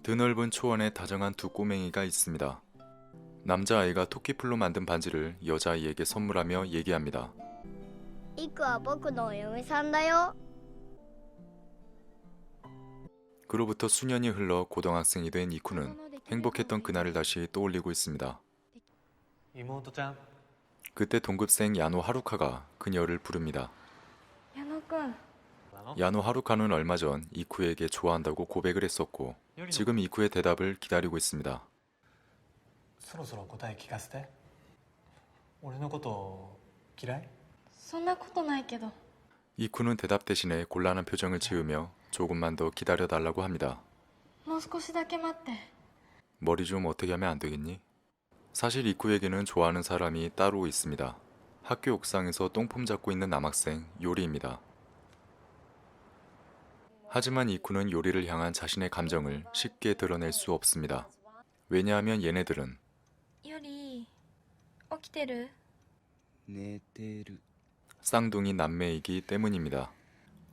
드넓은 초원에 다정한 두 꼬맹이가 있습니다. 남자아이가 토끼풀로 만든 반지를 여자아이에게 선물하며 얘기합니다. イクは僕のお嫁さんだよ。 그로부터 수년이 흘러 고등학생이 된 이쿠는 행복했던 그날을 다시 떠올리고 있습니다. 妹ちゃん 그때 동급생 야노 하루카가 그녀를 부릅니다. 矢野くん、 야노 하루카는 얼마 전 이쿠에게 좋아한다고 고백을 했었고 지금 이쿠의 대답을 기다리고 있습니다. そろそろ答え聞かせて。俺のこと嫌い？そんなことないけど。 이쿠는 대답 대신에 곤란한 표정을 지으며 조금만 더 기다려달라고 합니다. もう少しだけ待って。 머리 좀 어떻게 하면 안 되겠니? 사실 이쿠에게는 좋아하는 사람이 따로 있습니다. 학교 옥상에서 똥폼 잡고 있는 남학생 요리입니다. 하지만 이쿠는 요리를 향한 자신의 감정을 쉽게 드러낼 수 없습니다. 왜냐하면 얘네들은 より、起きてる？寝てる。 쌍둥이 남매이기 때문입니다.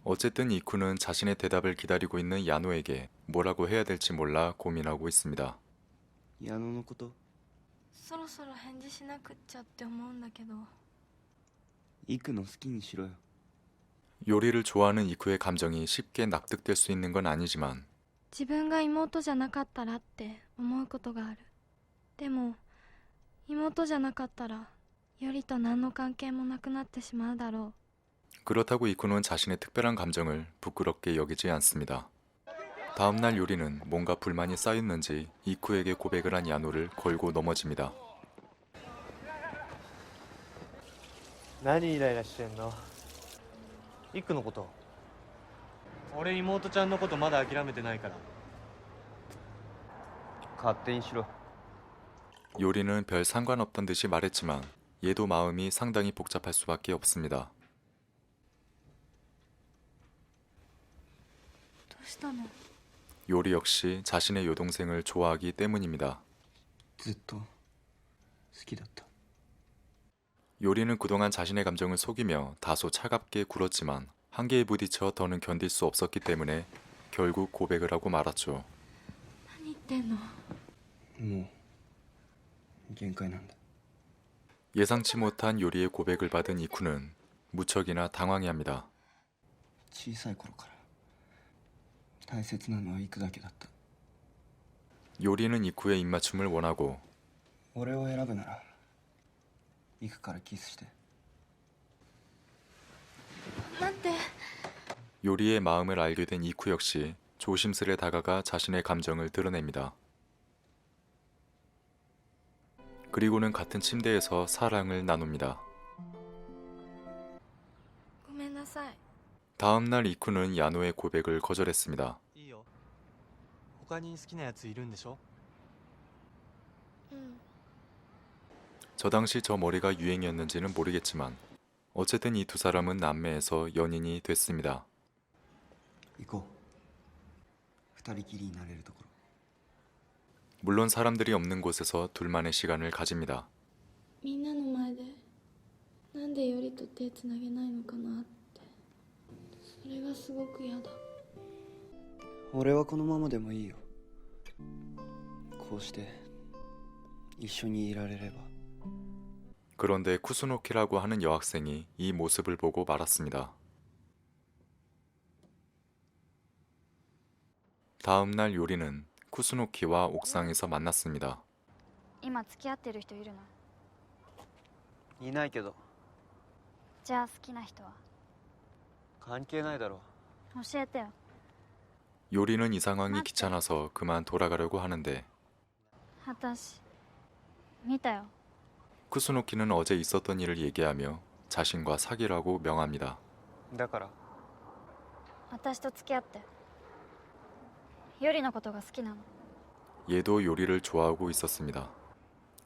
어쨌든 이쿠는 자신의 대답을 기다리고 있는 야노에게 뭐라고 해야 될지 몰라 고민하고 있습니다. 矢野のこと。そろそろ返事しなくっちゃって思うんだけど。イクの好きにしろよ。 요리를 좋아하는 이쿠의 감정이 쉽게 납득될 수 있는 건 아니지만 自分が妹じゃなかったらって思うことがある。でも、妹じゃなかったら、よりと何の関係もなくなってしまうだろう。 그렇다고 이쿠는 자신의 특별한 감정을 부끄럽게 여기지 않습니다. 다음날 요리는 뭔가 불만이 쌓였는지 이쿠에게 고백을 한 야노를 걸고 넘어집니다. 何イライラしてんの？イクのこと。俺妹ちゃんのことまだ諦めてないから。勝手にしろ。 요리는 별 상관없던 듯이 말했지만 얘도 마음이 상당히 복잡할 수밖에 없습니다. どうしたの？ 요리 역시 자신의 여동생을 좋아하기 때문입니다. ずっと好きだった。 요리는 그동안 자신의 감정을 속이며 다소 차갑게 굴었지만 한계에 부딪혀 더는 견딜 수 없었기 때문에 결국 고백을 하고 말았죠. 何言ってんの？もう限界なんだ。 예상치 못한 요리의 고백을 받은 이쿠는 무척이나 당황해합니다. 小さい頃から大切なのはイクだけだった。 요리는 이쿠의 입맞춤을 원하고 俺を選ぶならイクからキスして。なんて。 요리의 마음을 알게 된 이쿠 역시 조심스레 다가가 자신의 감정을 드러냅니다. 그리고는 같은 침대에서 사랑을 나눕니다. ごめんなさい。 다음날 이쿠는 야노의 고백을 거절했습니다. いいよ。他に好きなやついるんでしょ？うん。 저 당시 저 머리가 유행이었는지는 모르겠지만 어쨌든 이 두 사람은 남매에서 연인이 됐습니다. 行こう。二人きりになれるところ。 물론 사람들이 없는 곳에서 둘만의 시간을 가집니다. みんなの前でなんでよりと手つなげないのかなって、それがすごく嫌だ。俺はこのままでもいいよ。こうして一緒にいられれば。 그런데 쿠스노키라고 하는 여학생이 이 모습을 보고 말았습니다. 다음날 요리는 쿠스노키와 옥상에서 만났습니다. 今付き合ってる人いるの？いないけど。じゃあ好きな人は？関係ないだろ。教えてよ。 요리는 이 상황이 귀찮아서 그만 돌아가려고 하는데 私見たよ。 쿠스노키는 어제 있었던 일을 얘기하며 자신과 사귀라고 명합니다. だから私と付き合って。よりのことが好きなの。 얘도 요리를 좋아하고 있었습니다.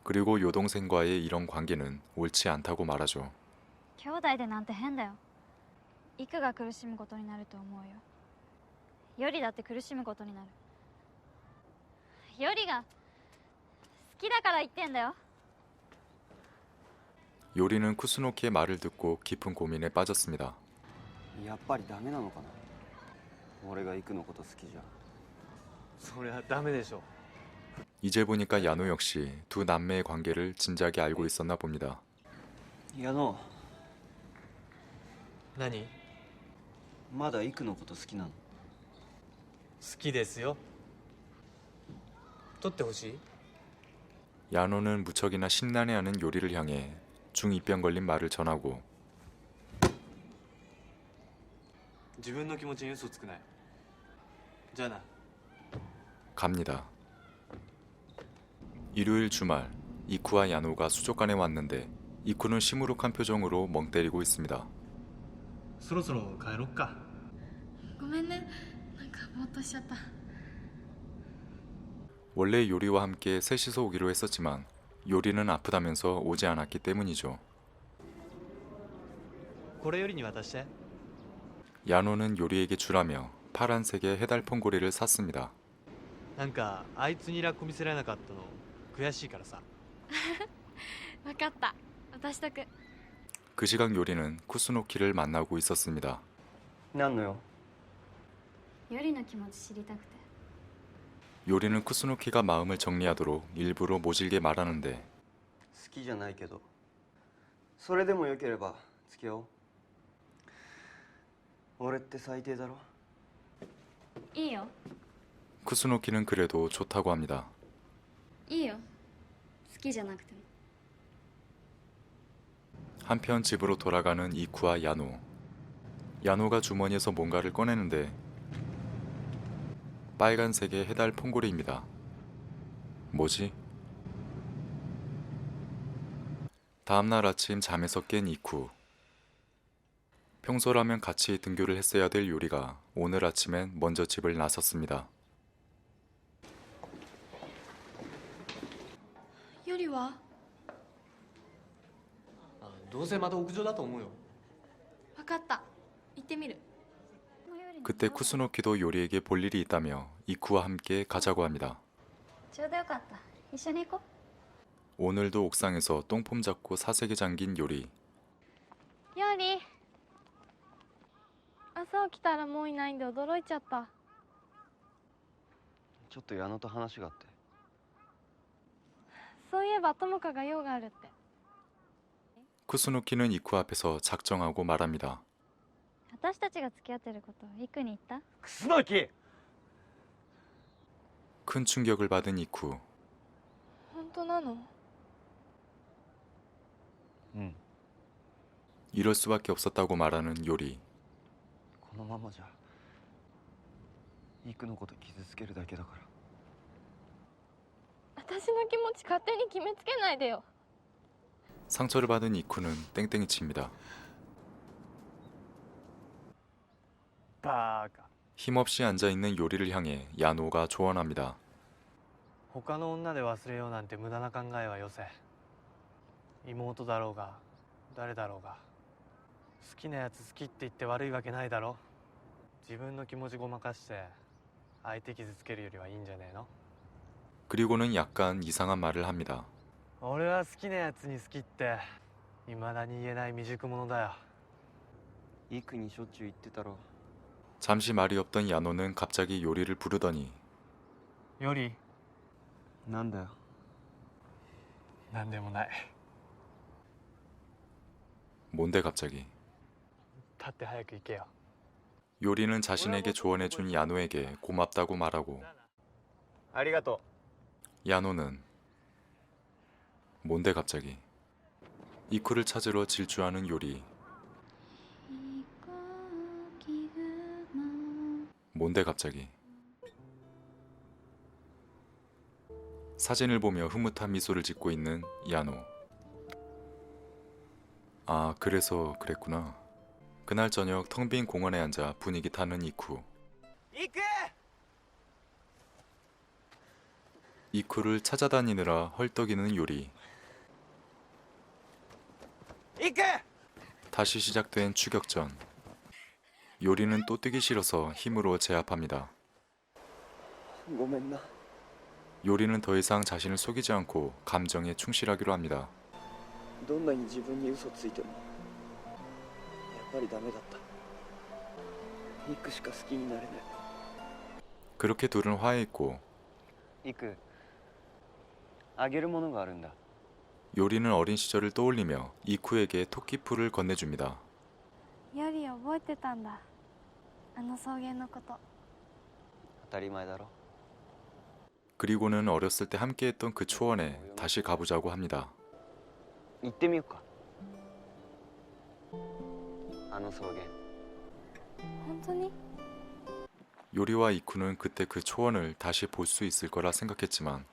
그리고 여동생과의 이런 관계는 옳지 않다고 말하죠. 兄弟でなんて変だよ。イクが苦しむことになると思うよ。よりだって苦しむことになる。よりが好きだから言ってんだよ。 요리는 쿠스노키의 말을 듣고 깊은 고민에 빠졌습니다. やっぱりダメなのかな。俺がイクのこと好きじゃ。それはダメでしょ。 이제 보니까 야노 역시 두 남매의 관계를 진작에 알고 있었나 봅니다. 矢野、何？まだイクのこと好きなの？好きですよ。取ってほしい？ 야노는 무척이나 신난해하는 요리를 향해 중2병 걸린 말을 전하고 自分の気持ちに嘘つくなよ。じゃあな。 갑니다. 일요일 주말, 이쿠와 야노가 수족관에 왔는데 이쿠는 시무룩한 표정으로 멍 때리고 있습니다. そろそろ帰ろっか。ごめんね、なんかぼーっとしちゃった。 원래 요리와 함께 셋이서 오기로 했었지만 요리는 아프다면서 오지 않았기 때문이죠. これよりに渡して。 야노는 요리에게 주라며 파란색의 해달폰고리를 샀습니다. なんかあいつにラッコ見せられなかったの悔しいからさ。分かった、渡しとく。 그 시각 요리는 쿠스노키를 만나고 있었습니다. 何のよ？よりの気持ち知りたくて。 요리는 쿠스노키가 마음을 정리하도록 일부러 모질게 말하는데 好きじゃないけど、それでもよければ付き合おう。俺って最低だろ。いいよ、 쿠스노키는 그래도 좋다고 합니다. いいよ、好きじゃなくても。 한편 집으로 돌아가는 이쿠와 야노. 야노가 주머니에서 뭔가를 꺼내는데 빨간색의 해달 폰고리입니다. 뭐지? 다음날 아침 잠에서 깬 이쿠. 평소라면 같이 등교를 했어야 될 요리가 오늘 아침엔 먼저 집을 나섰습니다. よりはどうせまた屋上だと思うよ。分かった、行ってみる。 그때 쿠스노키도 요리에게 볼 일이 있다며 이쿠와 함께 가자고 합니다. ちょうどよかった、一緒に行こ 오늘도 옥상에서 똥폼 잡고 사색에 잠긴 요리. う。より、朝起きたらもういないんで驚いちゃった。ちょっと矢野と話があって。そういえば友果が用があるって。 쿠스노키는 이쿠 앞에서 작정하고 말합니다. 私たちが付き合ってることイクに言った？楠木。 큰 충격을 받은 이쿠. 本当なの？ うん。 이럴 수밖에 없었다고 말하는 요리. このままじゃイクのこと傷つけるだけだから。私の気持ち勝手に決めつけないでよ。 상처를 받은 이쿠는 땡땡이 칩니다. バーカ。 힘없이 앉아있는 요리를 향해 야노가 조언합니다. 他の女で忘れようなんて無駄な考えはよせ。妹だろうが誰だろうが好きなやつ好きって言って悪いわけないだろ。自分の気持ちごまかして相手傷つけるよりはいいんじゃねえの。 그리고는 약간 이상한 말을 합니다. 俺は好きなやつに好きって未だに言えない未熟者だよ。イクにしょっちゅう言ってたろ。 잠시 말이 없던 야노는 갑자기 요리를 부르더니 よりなんだよ。なんでもない。 뭔데 갑자기? 立って早く行けよ。 요리는 자신에게 조언해준 야노에게 고맙다고 말하고 ありがと 야노는 뭔데 갑자기? 이쿠를 찾으러 질주하는 요리. 뭔데 갑자기? 사진을 보며 흐뭇한 미소를 짓고 있는 야노. 아, 그래서 그랬구나. 그날 저녁 텅 빈 공원에 앉아 분위기 타는 이쿠. う。行く。 이쿠를 찾아다니느라 헐떡이는 요리. 行く。 다시 시작된 추격전. 요리는 또 뛰기 싫어서 힘으로 제압합니다. ごめんな。 요리는 더 이상 자신을 속이지 않고 감정에 충실하기로 합니다. どんなに自分に嘘ついてもやっぱりダメだった。イクしか好きになれない。 그렇게 둘은 화해했고 行くあげるものがあるんだ 요리는 어린 시절을 떠올리며 이쿠에게 토끼풀을 건네줍니다. より覚えてたんだあの草原のこと。当たり前だろ 그리고는 어렸을 때 함께했던 그 초원에 다시 가보자고 합니다. 行ってみようかあの草原本当に？ 요리와 이쿠는 그때 그 초원을 다시 볼 수 있을 거라 생각했지만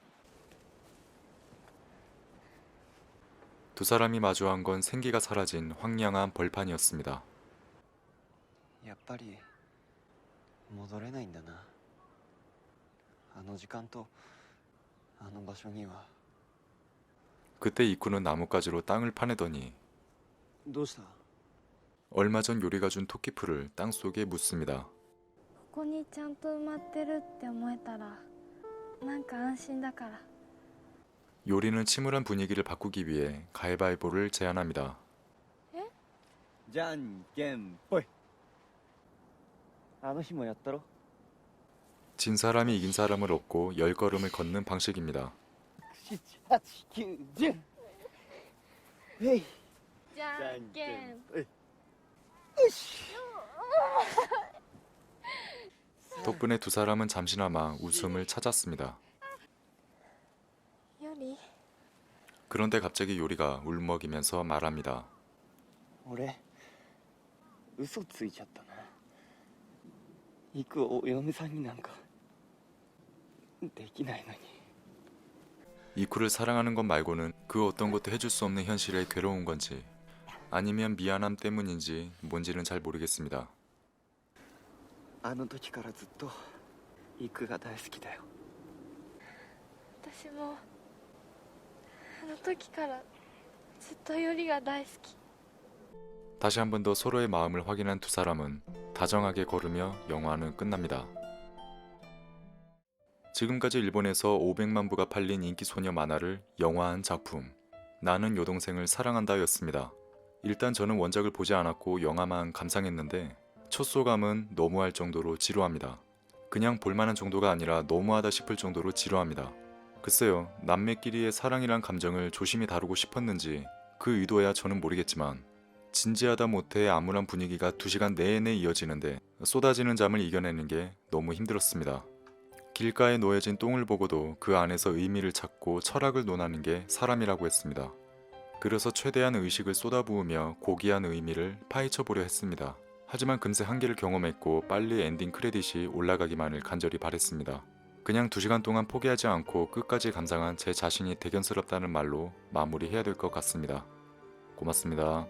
두 사람이 마주한 건 생기가 사라진 황량한 벌판이었습니다. やっぱり戻れないんだなあの時間とあの場所には 그때 이쿠는 나뭇가지로 땅을 파내더니 どうした 얼마 전 요리가 준 토끼풀을 땅속에 묻습니다. ここにちゃんと埋まってるって思えたらなんか安心だから。 요리는 침울한 분위기를 바꾸기 위해 가위바위보를 제안합니다. じゃんけんぽいあの日もやったろ 진 사람이 이긴 사람을 얻고 10걸음을 걷는 방식입니다. 78910へいじゃんけん。ぽい 덕분에 두 사람은 잠시나마 웃음을 찾았습니다. より 그런데 갑자기 요리가 울먹이면서 말합니다. 俺嘘ついちゃったな行くお嫁さんになんかできないのに 이쿠를 사랑하는 것 말고는 그 어떤 것도 해줄 수 없는 현실에 괴로운 건지 아니면 미안함 때문인지 뭔지는 잘 모르겠습니다. あの時からずっと行くが大好きだよ私もあの時からずっとよりが大好き。 다시 한 번 더 서로의 마음을 확인한 두 사람은 다정하게 걸으며 영화는 끝납니다. 지금까지 일본에서 500만 부가 팔린 인기 소녀 만화를 영화한 작품 나는 여동생을 사랑한다였습니다. 일단 저는 원작을 보지 않았고 영화만 감상했는데 첫 소감은 너무할 정도로 지루합니다. 그냥 볼만한 정도가 아니라 너무하다 싶을 정도로 지루합니다. 글쎄요, 남매끼리의 사랑이란 감정을 조심히 다루고 싶었는지 그 의도야 저는 모르겠지만 진지하다 못해 암울한 분위기가 2시간 내내 이어지는데 쏟아지는 잠을 이겨내는 게 너무 힘들었습니다. 길가에 놓여진 똥을 보고도 그 안에서 의미를 찾고 철학을 논하는 게 사람이라고 했습니다. 그래서 최대한 의식을 쏟아부으며 고귀한 의미를 파헤쳐 보려 했습니다. 하지만 금세 한계를 경험했고 빨리 엔딩 크레딧이 올라가기만을 간절히 바랬습니다. 그냥 2시간 동안 포기하지 않고 끝까지 감상한 제 자신이 대견스럽다는 말로 마무리해야 될 것 같습니다. 고맙습니다.